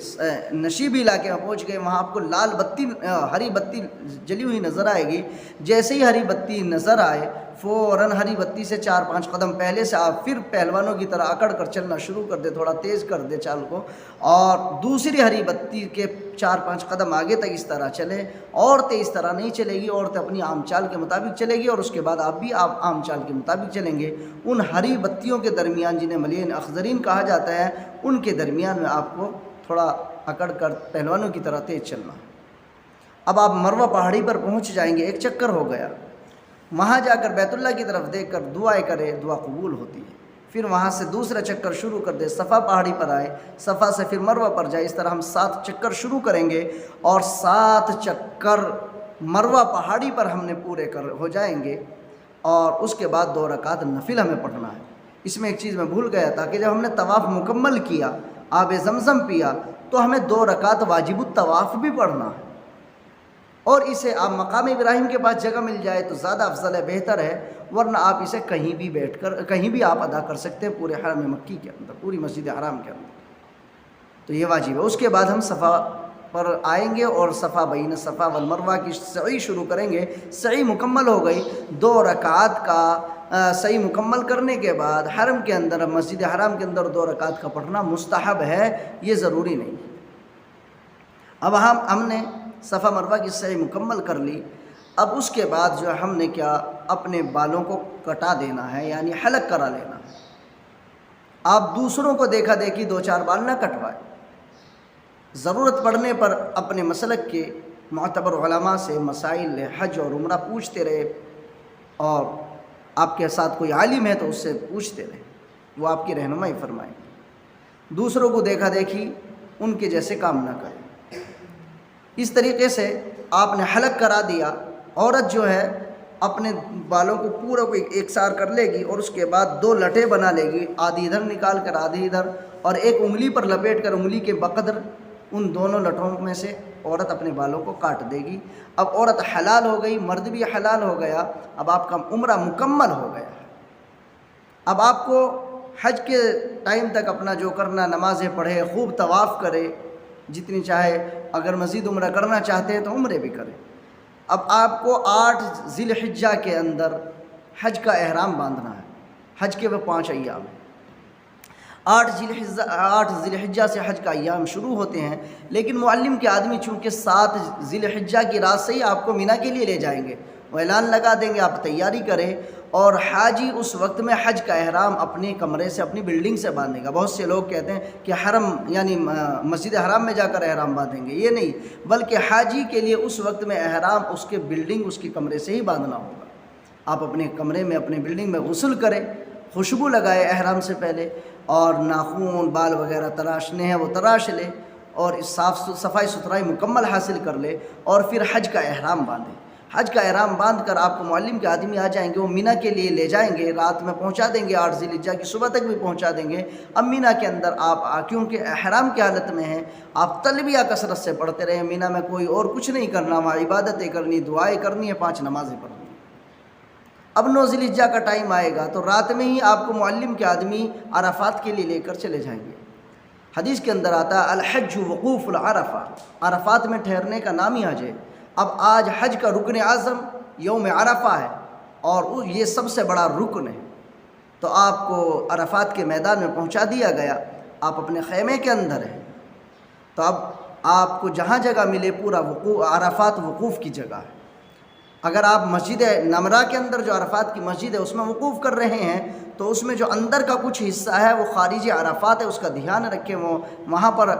نشیبی علاقے میں پہنچ گئے، وہاں آپ کو لال بتی، ہری بتی جلی ہوئی نظر آئے گی۔ جیسے ہی ہری بتی نظر آئے فوراً ہری بتی سے 4-5 قدم پہلے سے آپ پھر پہلوانوں کی طرح اکڑ کر چلنا شروع کر دے، تھوڑا تیز کر دے چال کو، اور دوسری ہری بتی کے 4-5 قدم آگے تک اس طرح چلے۔ عورتیں اس طرح نہیں چلے گی، عورتیں اپنی عام چال کے مطابق چلے گی، اور اس کے بعد آپ بھی عام چال کے مطابق چلیں گے۔ ان ہری بتیوں کے درمیان، جنہیں ملین اخضرین کہا جاتا ہے، ان کے درمیان میں آپ کو تھوڑا اکڑ کر پہلوانوں کی طرح تیز چلنا ہے۔ اب آپ مروہ پہاڑی پر پہنچ جائیں گے، 1 چکر ہو گیا، وہاں جا کر بیت اللہ کی طرف دیکھ کر دعائیں کرے، دعا قبول ہوتی ہے۔ پھر وہاں سے دوسرا چکر شروع کر دے، صفا پہاڑی پر آئے، صفا سے پھر مروہ پر جائے، اس طرح ہم 7 چکر شروع کریں گے، اور 7 چکر مروہ پہاڑی پر ہم نے پورے ہو جائیں گے، اور اس کے بعد 2 رکعت نفل ہمیں پڑھنا ہے۔ اس میں ایک چیز میں بھول گیا تھا کہ جب ہم نے طواف مکمل کیا، آب زمزم پیا، تو ہمیں 2 رکعت واجب الطواف بھی پڑھنا ہے، اور اسے آپ مقام ابراہیم کے پاس جگہ مل جائے تو زیادہ افضل ہے، بہتر ہے، ورنہ آپ اسے کہیں بھی بیٹھ کر کہیں بھی آپ ادا کر سکتے ہیں پورے حرم مکی کے اندر، پوری مسجد حرام کے اندر، تو یہ واجب ہے۔ اس کے بعد ہم صفا پر آئیں گے اور صفا بین صفا والمروہ کی سعی شروع کریں گے۔ سعی مکمل ہو گئی، 2 رکعات کا سعی مکمل کرنے کے بعد حرم کے اندر، مسجد حرام کے اندر 2 رکعات کا پڑھنا مستحب ہے، یہ ضروری نہیں۔ اب ہم نے صفا مروہ کی سعی مکمل کر لی، اب اس کے بعد جو ہم نے کیا، اپنے بالوں کو کٹا دینا ہے، یعنی حلق کرا لینا ہے۔ آپ دوسروں کو دیکھا دیکھی 2-4 بال نہ کٹوائیں، ضرورت پڑنے پر اپنے مسلک کے معتبر علماء سے مسائل حج اور عمرہ پوچھتے رہے، اور آپ کے ساتھ کوئی عالم ہے تو اس سے پوچھتے رہے، وہ آپ کی رہنمائی فرمائیں۔ دوسروں کو دیکھا دیکھی ان کے جیسے کام نہ کریں۔ اس طریقے سے آپ نے حلق کرا دیا۔ عورت جو ہے اپنے بالوں کو پورا کو ایکسار کر لے گی، اور اس کے بعد 2 لٹیں بنا لے گی، آدھی ادھر نکال کر آدھی ادھر، اور ایک انگلی پر لپیٹ کر انگلی کے بقدر ان دونوں لٹوں میں سے عورت اپنے بالوں کو کاٹ دے گی۔ اب عورت حلال ہو گئی، مرد بھی حلال ہو گیا، اب آپ کا عمرہ مکمل ہو گیا۔ اب آپ کو حج کے ٹائم تک اپنا جو کرنا، نمازیں پڑھے، خوب طواف کرے جتنی چاہے، اگر مزید عمرہ کرنا چاہتے ہیں تو عمرے بھی کرے۔ اب آپ کو 8 ذی الحجہ کے اندر حج کا احرام باندھنا ہے۔ حج کے وہ 5 ایام ہیں، 8 ذی الحجہ سے حج کا ایام شروع ہوتے ہیں، لیکن معلم کے آدمی چونکہ 7 ذی الحجہ کی رات سے ہی آپ کو مینا کے لیے لے جائیں گے، وہ اعلان لگا دیں گے، آپ تیاری کریں، اور حاجی اس وقت میں حج کا احرام اپنے کمرے سے، اپنی بلڈنگ سے باندھے گا۔ بہت سے لوگ کہتے ہیں کہ حرم یعنی مسجد حرام میں جا کر احرام باندھیں گے، یہ نہیں، بلکہ حاجی کے لیے اس وقت میں احرام اس کے بلڈنگ، اس کے کمرے سے ہی باندھنا ہوگا۔ آپ اپنے کمرے میں، اپنے بلڈنگ میں غسل کریں، خوشبو لگائے احرام سے پہلے، اور ناخون بال وغیرہ تراشنے ہیں وہ تراش لے، اور صفائی ستھرائی مکمل حاصل کر لے، اور پھر حج کا احرام باندھے۔ حج کا احرام باندھ کر آپ کو معلم کے آدمی آ جائیں گے، وہ مینا کے لیے لے جائیں گے، رات میں پہنچا دیں گے، 8 ذی الحجہ کی صبح تک بھی پہنچا دیں گے۔ اب مینا کے اندر آپ کیونکہ احرام کی حالت میں ہیں، آپ تلبیہ کثرت سے پڑھتے رہیں۔ مینا میں کوئی اور کچھ نہیں کرنا، وہاں عبادتیں کرنی، دعائیں کرنی ہے، 5 نمازیں پڑھنی۔ اب 9 ذی الحجہ کا ٹائم آئے گا تو رات میں ہی آپ کو معلم کے آدمی عرفات کے لیے لے کر چلے جائیں گے۔ حدیث کے اندر آتا ہے الحج وقوف العرفہ، عرفات میں ٹھہرنے کا نام ہی حج ہے۔ اب آج حج کا رکن اعظم یوم عرفہ ہے، اور یہ سب سے بڑا رکن ہے، تو آپ کو عرفات کے میدان میں پہنچا دیا گیا، آپ اپنے خیمے کے اندر ہیں، تو اب آپ کو جہاں جگہ ملے پورا عرفات وقوف کی جگہ ہے۔ اگر آپ مسجد نمرہ کے اندر جو عرفات کی مسجد ہے اس میں وقوف کر رہے ہیں تو اس میں جو اندر کا کچھ حصہ ہے وہ خارج عرفات ہے، اس کا دھیان رکھیں، وہاں پر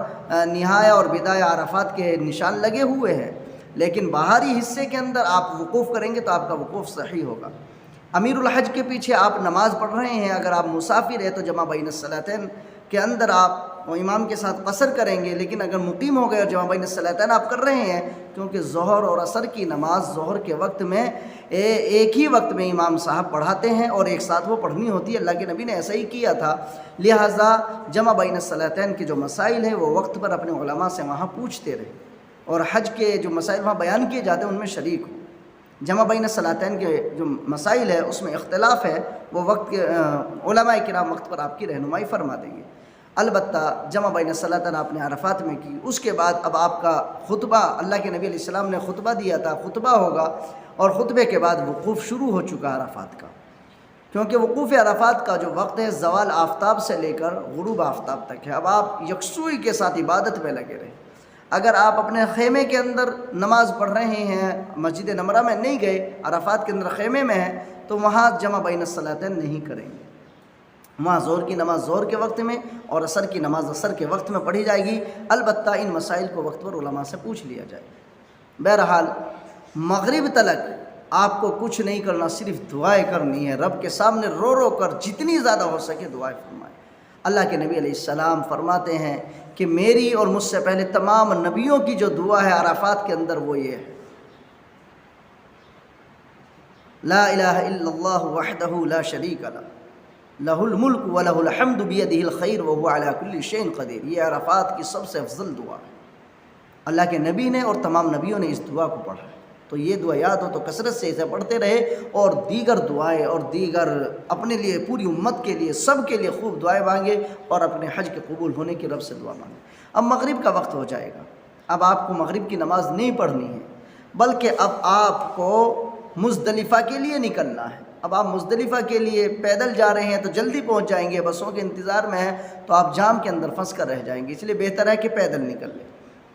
نہایہ اور بدایہ عرفات کے نشان لگے ہوئے ہیں، لیکن باہری حصے کے اندر آپ وقوف کریں گے تو آپ کا وقوف صحیح ہوگا۔ امیر الحج کے پیچھے آپ نماز پڑھ رہے ہیں، اگر آپ مسافر ہیں تو جمع بین الصلاتین کے اندر آپ امام کے ساتھ قصر کریں گے، لیکن اگر مقیم ہو گئے اور جمع بین الصلاتین آپ کر رہے ہیں، کیونکہ ظہر اور عصر کی نماز ظہر کے وقت میں ایک ہی وقت میں امام صاحب پڑھاتے ہیں اور ایک ساتھ وہ پڑھنی ہوتی ہے، اللہ کے نبی نے ایسا ہی کیا تھا، لہٰذا جمع بین الصلاتین کے جو مسائل ہیں وہ وقت پر اپنے علماء سے وہاں پوچھتے رہے، اور حج کے جو مسائل وہاں بیان کیے جاتے ہیں ان میں شریک ہو۔ جمع بین الصلاتین کے جو مسائل ہے اس میں اختلاف ہے، وہ وقت کے علماء کرام وقت پر آپ کی رہنمائی فرما دیں گے۔ البتہ جمع بین الصلاتین آپ نے عرفات میں کی، اس کے بعد اب آپ کا خطبہ، اللہ کے نبی علیہ السلام نے خطبہ دیا تھا، خطبہ ہوگا، اور خطبے کے بعد وقوف شروع ہو چکا عرفات کا، کیونکہ وقوف عرفات کا جو وقت ہے زوال آفتاب سے لے کر غروب آفتاب تک ہے۔ اب آپ یکسوئی کے ساتھ عبادت میں لگے رہیں۔ اگر آپ اپنے خیمے کے اندر نماز پڑھ رہے ہیں، مسجد نمرہ میں نہیں گئے، عرفات کے اندر خیمے میں ہیں، تو وہاں جمع بین الصلاتین نہیں کریں گے، وہاں ظہر کی نماز ظہر کے وقت میں اور عصر کی نماز عصر کے وقت میں پڑھی جائے گی، البتہ ان مسائل کو وقت پر علماء سے پوچھ لیا جائے گا۔ بہرحال مغرب تلک آپ کو کچھ نہیں کرنا، صرف دعائیں کرنی ہے، رب کے سامنے رو رو کر جتنی زیادہ ہو سکے دعائیں فرمائیں۔ اللہ کے نبی علیہ السلام فرماتے ہیں کہ میری اور مجھ سے پہلے تمام نبیوں کی جو دعا ہے عرفات کے اندر وہ یہ ہے، لا الہ الا اللہ وحدہ لا شریک لہ لہ الملک ولہ الحمد بیدہ الخیر وہو علی کل شیء قدیر۔ یہ عرفات کی سب سے افضل دعا ہے، اللہ کے نبی نے اور تمام نبیوں نے اس دعا کو پڑھا ہے۔ تو یہ دعا یاد ہو تو کثرت سے اسے پڑھتے رہے، اور دیگر دعائیں اور دیگر اپنے لیے، پوری امت کے لیے، سب کے لیے خوب دعائیں مانگے، اور اپنے حج کے قبول ہونے کی رب سے دعا مانگے۔ اب مغرب کا وقت ہو جائے گا، اب آپ کو مغرب کی نماز نہیں پڑھنی ہے، بلکہ اب آپ کو مزدلفہ کے لیے نکلنا ہے۔ اب آپ مزدلفہ کے لیے پیدل جا رہے ہیں تو جلدی پہنچ جائیں گے، بسوں کے انتظار میں ہیں تو آپ جام کے اندر پھنس کر رہ جائیں گے، اس لیے بہتر ہے کہ پیدل نکل لیں۔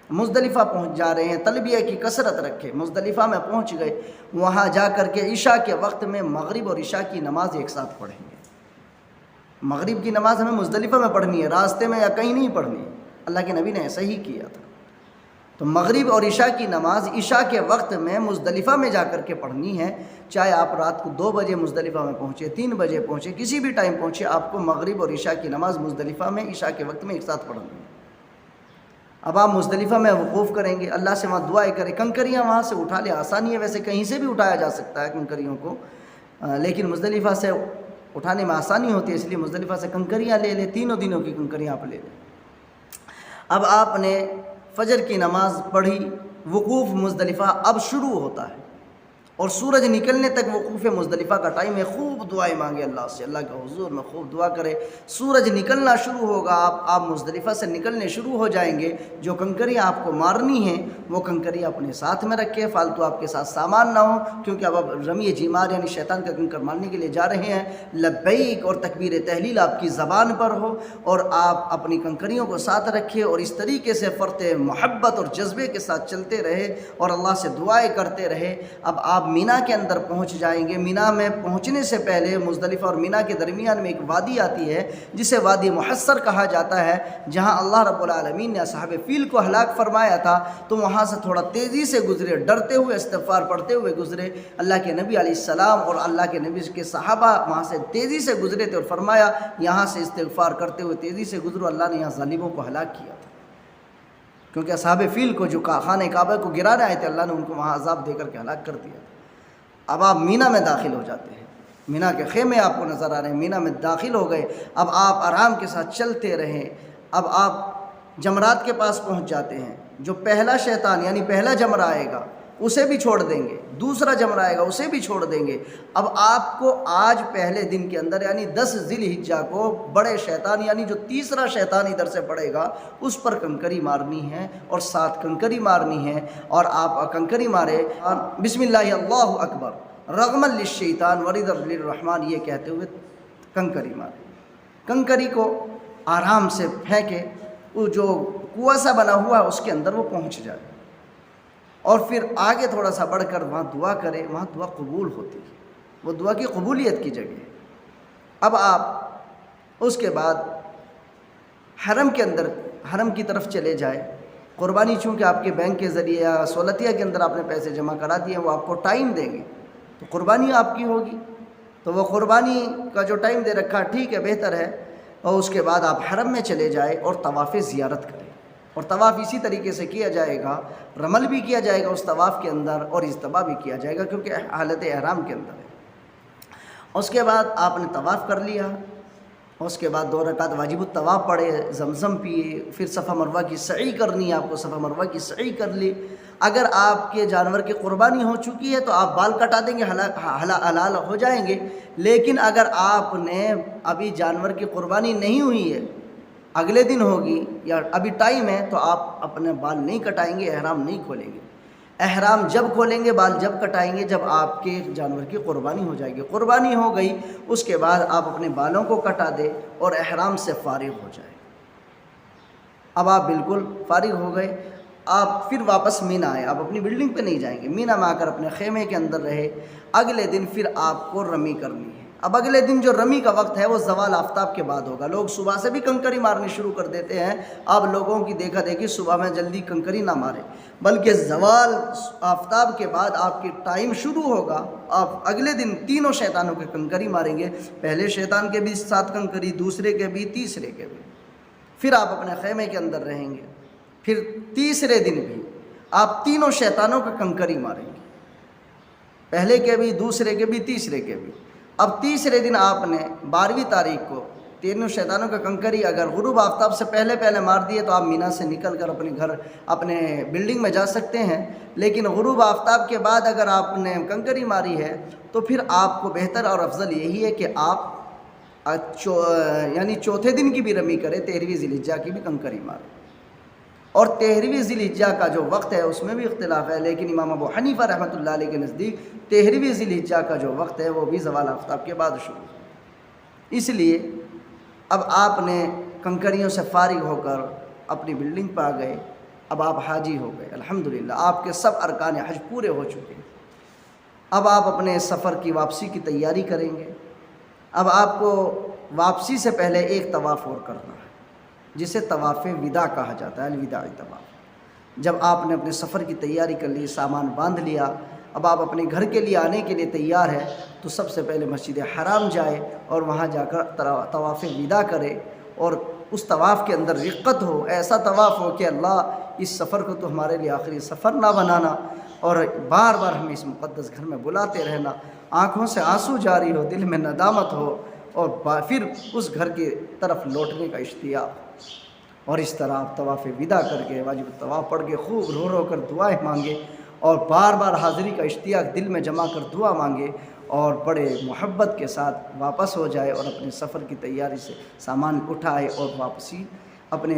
مزدلفہ پہنچ جا رہے ہیں، تلبیہ کی کثرت رکھے، مزدلفہ میں پہنچ گئے، وہاں جا کر کے عشاء کے وقت میں مغرب اور عشاء کی نماز ایک ساتھ پڑھیں گے۔ مغرب کی نماز ہمیں مزدلفہ میں پڑھنی ہے، راستے میں یا کہیں نہیں پڑھنی ہے، اللہ کے نبی نے ایسا ہی کیا تھا۔ تو مغرب اور عشاء کی نماز عشاء کے وقت میں مزدلفہ میں جا کر کے پڑھنی ہے، چاہے آپ رات کو 2 بجے مزدلفہ میں پہنچے، 3 بجے پہنچے، کسی بھی ٹائم پہنچے، آپ کو مغرب اور عشاء کی نماز مزدلفہ میں عشاء کے وقت میں ایک ساتھ پڑھنی ہے۔ اب آپ مزدلفہ میں وقوف کریں گے، اللہ سے وہاں دعائیں کریں، کنکریاں وہاں سے اٹھا لیں، آسانی ہے، ویسے کہیں سے بھی اٹھایا جا سکتا ہے کنکریوں کو، لیکن مزدلفہ سے اٹھانے میں آسانی ہوتی ہے، اس لیے مزدلفہ سے کنکریاں لے لیں، 3 دنوں کی کنکریاں آپ لے لیں۔ اب آپ نے فجر کی نماز پڑھی، وقوف مزدلفہ اب شروع ہوتا ہے، اور سورج نکلنے تک وقوف مزدلفہ کا ٹائم ہے۔ خوب دعائیں مانگے اللہ سے، اللہ کے حضور میں خوب دعا کرے۔ سورج نکلنا شروع ہوگا، آپ مزدلفہ سے نکلنے شروع ہو جائیں گے، جو کنکریاں آپ کو مارنی ہیں وہ کنکریاں اپنے ساتھ میں رکھے، فالتو آپ کے ساتھ سامان نہ ہو، کیونکہ اب رمی جیمار یعنی شیطان کا کنکر مارنے کے لیے جا رہے ہیں۔ لبیک اور تکبیر تحلیل آپ کی زبان پر ہو، اور آپ اپنی کنکریوں کو ساتھ رکھے، اور اس طریقے سے فرط محبت اور جذبے کے ساتھ چلتے رہے اور اللہ سے دعائیں کرتے رہے۔ اب آپ مینا کے اندر پہنچ جائیں گے۔ مینا میں پہنچنے سے پہلے مزدلفہ اور مینا کے درمیان میں ایک وادی آتی ہے جسے وادی محصر کہا جاتا ہے، جہاں اللہ رب العالمین نے اصحاب فیل کو ہلاک فرمایا تھا، تو وہاں سے تھوڑا تیزی سے گزرے، ڈرتے ہوئے، استغفار پڑھتے ہوئے گزرے۔ اللہ کے نبی علیہ السلام اور اللہ کے نبی کے صحابہ وہاں سے تیزی سے گزرے تھے، اور فرمایا یہاں سے استغفار کرتے ہوئے تیزی سے گزرو، اللہ نے یہاں ظالموں کو ہلاک کیا تھا، کیونکہ اصحاب فیل کو جو خانہ کعبہ کو گرانے آئے تھے، اللہ نے ان کو وہاں عذاب دے کر کے ہلاک کر دیا تھا۔ اب آپ مینا میں داخل ہو جاتے ہیں، مینا کے خیمے آپ کو نظر آ رہے ہیں، مینا میں داخل ہو گئے۔ اب آپ آرام کے ساتھ چلتے رہیں۔ اب آپ جمرات کے پاس پہنچ جاتے ہیں۔ جو پہلا شیطان یعنی پہلا جمرہ آئے گا اسے بھی چھوڑ دیں گے، دوسرا جمرہ آئے گا اسے بھی چھوڑ دیں گے۔ اب آپ کو آج پہلے دن کے اندر یعنی 10 ذی الحجہ کو بڑے شیطان یعنی جو تیسرا شیطان ادھر سے پڑے گا اس پر کنکری مارنی ہے، اور 7 کنکری مارنی ہے، اور آپ کنکری مارے بسم اللہ اللہ اکبر رغما للشیطان وردا للرحمن یہ کہتے ہوئے کنکری مارے۔ کنکری کو آرام سے پھینکے، وہ جو کنواں سا بنا ہوا ہے اس کے اندر وہ پہنچ جائے، اور پھر آگے تھوڑا سا بڑھ کر وہاں دعا کرے، وہاں دعا قبول ہوتی ہے، وہ دعا کی قبولیت کی جگہ ہے۔ اب آپ اس کے بعد حرم کے اندر، حرم کی طرف چلے جائے۔ قربانی چونکہ آپ کے بینک کے ذریعے یا سہولتیہ کے اندر آپ نے پیسے جمع کرا دیے ہیں، وہ آپ کو ٹائم دیں گے، تو قربانی آپ کی ہوگی، تو وہ قربانی کا جو ٹائم دے رکھا ٹھیک ہے، بہتر ہے۔ اور اس کے بعد آپ حرم میں چلے جائے اور طواف زیارت کریں، اور طواف اسی طریقے سے کیا جائے گا، رمل بھی کیا جائے گا اس طواف کے اندر، اور اجتباء بھی کیا جائے گا کیونکہ حالت احرام کے اندر ہے۔ اس کے بعد آپ نے طواف کر لیا، اس کے بعد 2 رکعت واجب الطواف پڑھے، زمزم پیے، پھر صفا مروہ کی سعی کرنی ہے آپ کو، صفا مروہ کی سعی کر لی۔ اگر آپ کے جانور کی قربانی ہو چکی ہے تو آپ بال کٹا دیں گے، حلال ہو جائیں گے۔ لیکن اگر آپ نے ابھی جانور کی قربانی نہیں ہوئی ہے، اگلے دن ہوگی یا ابھی ٹائم ہے، تو آپ اپنے بال نہیں کٹائیں گے، احرام نہیں کھولیں گے۔ احرام جب کھولیں گے، بال جب کٹائیں گے جب آپ کے جانور کی قربانی ہو جائے گی۔ قربانی ہو گئی، اس کے بعد آپ اپنے بالوں کو کٹا دیں اور احرام سے فارغ ہو جائیں۔ اب آپ بالکل فارغ ہو گئے، آپ پھر واپس مینا آئے، آپ اپنی بلڈنگ پہ نہیں جائیں گے، مینا میں آ کر اپنے خیمے کے اندر رہے۔ اگلے دن پھر آپ کو رمی کرنی ہے۔ اب اگلے دن جو رمی کا وقت ہے وہ زوال آفتاب کے بعد ہوگا۔ لوگ صبح سے بھی کنکری مارنی شروع کر دیتے ہیں، اب لوگوں کی دیکھا دیکھی صبح میں جلدی کنکری نہ مارے، بلکہ زوال آفتاب کے بعد آپ کی ٹائم شروع ہوگا۔ آپ اگلے دن تینوں شیطانوں کے کنکری ماریں گے، پہلے شیطان کے بھی 7 کنکری، دوسرے کے بھی، تیسرے کے بھی۔ پھر آپ اپنے خیمے کے اندر رہیں گے، پھر تیسرے دن بھی آپ تینوں شیطانوں کا کنکری ماریں گے، پہلے کے بھی، دوسرے کے بھی، تیسرے کے بھی۔ اب تیسرے دن آپ نے 12ویں تاریخ کو تینوں شیطانوں کا کنکری اگر غروب آفتاب سے پہلے پہلے مار دیے تو آپ مینا سے نکل کر اپنے گھر اپنے بلڈنگ میں جا سکتے ہیں، لیکن غروب آفتاب کے بعد اگر آپ نے کنکری ماری ہے تو پھر آپ کو بہتر اور افضل یہی ہے کہ آپ یعنی چوتھے دن کی بھی رمی کرے، 13ویں ذی الحجہ کی بھی کنکری مارے۔ اور 13ویں ذی الحجہ کا جو وقت ہے اس میں بھی اختلاف ہے، لیکن امام ابو حنیفہ رحمۃ اللہ علیہ کے نزدیک 13ویں ذی الحجہ کا جو وقت ہے وہ بھی زوال آفتاب کے بعد شروع ہے۔ اس لیے اب آپ نے کنکریوں سے فارغ ہو کر اپنی بلڈنگ پہ آ گئے، اب آپ حاجی ہو گئے، الحمدللہ آپ کے سب ارکان حج پورے ہو چکے ہیں۔ اب آپ اپنے سفر کی واپسی کی تیاری کریں گے۔ اب آپ کو واپسی سے پہلے ایک طواف اور کرنا ہے جسے طواف وداع کہا جاتا ہے، الوداعی طواف۔ جب آپ نے اپنے سفر کی تیاری کر لی، سامان باندھ لیا، اب آپ اپنے گھر کے لیے آنے کے لیے تیار ہے، تو سب سے پہلے مسجد حرام جائے اور وہاں جا کر طواف وداع کرے، اور اس طواف کے اندر رقت ہو، ایسا طواف ہو کہ اللہ اس سفر کو تو ہمارے لیے آخری سفر نہ بنانا، اور بار بار ہمیں اس مقدس گھر میں بلاتے رہنا، آنکھوں سے آنسو جاری ہو، دل میں ندامت ہو، اور پھر اس گھر کی طرف لوٹنے کا اشتیاق۔ اور اس طرح آپ طواف وداع کر کے واجب الطواف پڑھ کے خوب رو رو کر دعائیں مانگے، اور بار بار حاضری کا اشتیاق دل میں جمع کر دعا مانگے، اور بڑے محبت کے ساتھ واپس ہو جائے اور اپنے سفر کی تیاری سے سامان اٹھائے اور واپسی اپنے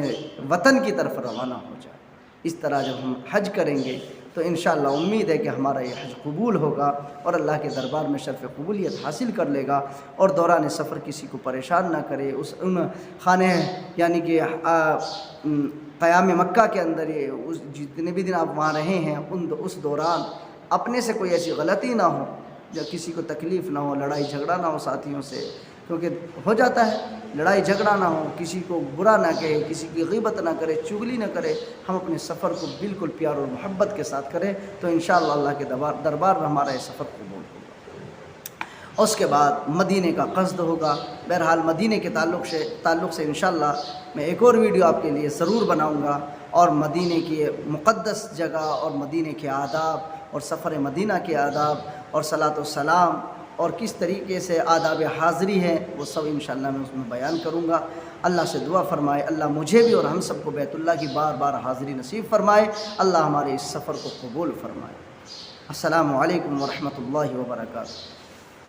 وطن کی طرف روانہ ہو جائے۔ اس طرح جب ہم حج کریں گے تو انشاءاللہ امید ہے کہ ہمارا یہ حج قبول ہوگا اور اللہ کے دربار میں شرف قبولیت حاصل کر لے گا، اور دوران سفر کسی کو پریشان نہ کرے۔ ان خانہ یعنی کہ قیام مکہ کے اندر اس جتنے بھی دن آپ وہاں رہے ہیں اس دوران اپنے سے کوئی ایسی غلطی نہ ہو یا کسی کو تکلیف نہ ہو، لڑائی جھگڑا نہ ہو ساتھیوں سے، کیونکہ ہو جاتا ہے، لڑائی جھگڑا نہ ہو، کسی کو برا نہ کہے، کسی کی غیبت نہ کرے، چغلی نہ کرے، ہم اپنے سفر کو بالکل پیار اور محبت کے ساتھ کریں تو انشاءاللہ اللہ کے دربار میں ہمارا یہ سفر قبول ہوگا۔ اس کے بعد مدینے کا قصد ہوگا۔ بہرحال مدینے کے تعلق سے انشاءاللہ میں ایک اور ویڈیو آپ کے لیے ضرور بناؤں گا، اور مدینے کی مقدس جگہ اور مدینے کے آداب اور سفر مدینہ کے آداب اور صلاۃ و سلام اور کس طریقے سے آداب حاضری ہیں وہ سب انشاءاللہ میں اس میں بیان کروں گا۔ اللہ سے دعا فرمائے اللہ مجھے بھی اور ہم سب کو بیت اللہ کی بار بار حاضری نصیب فرمائے، اللہ ہمارے اس سفر کو قبول فرمائے۔ السلام علیکم ورحمۃ اللہ وبرکاتہ۔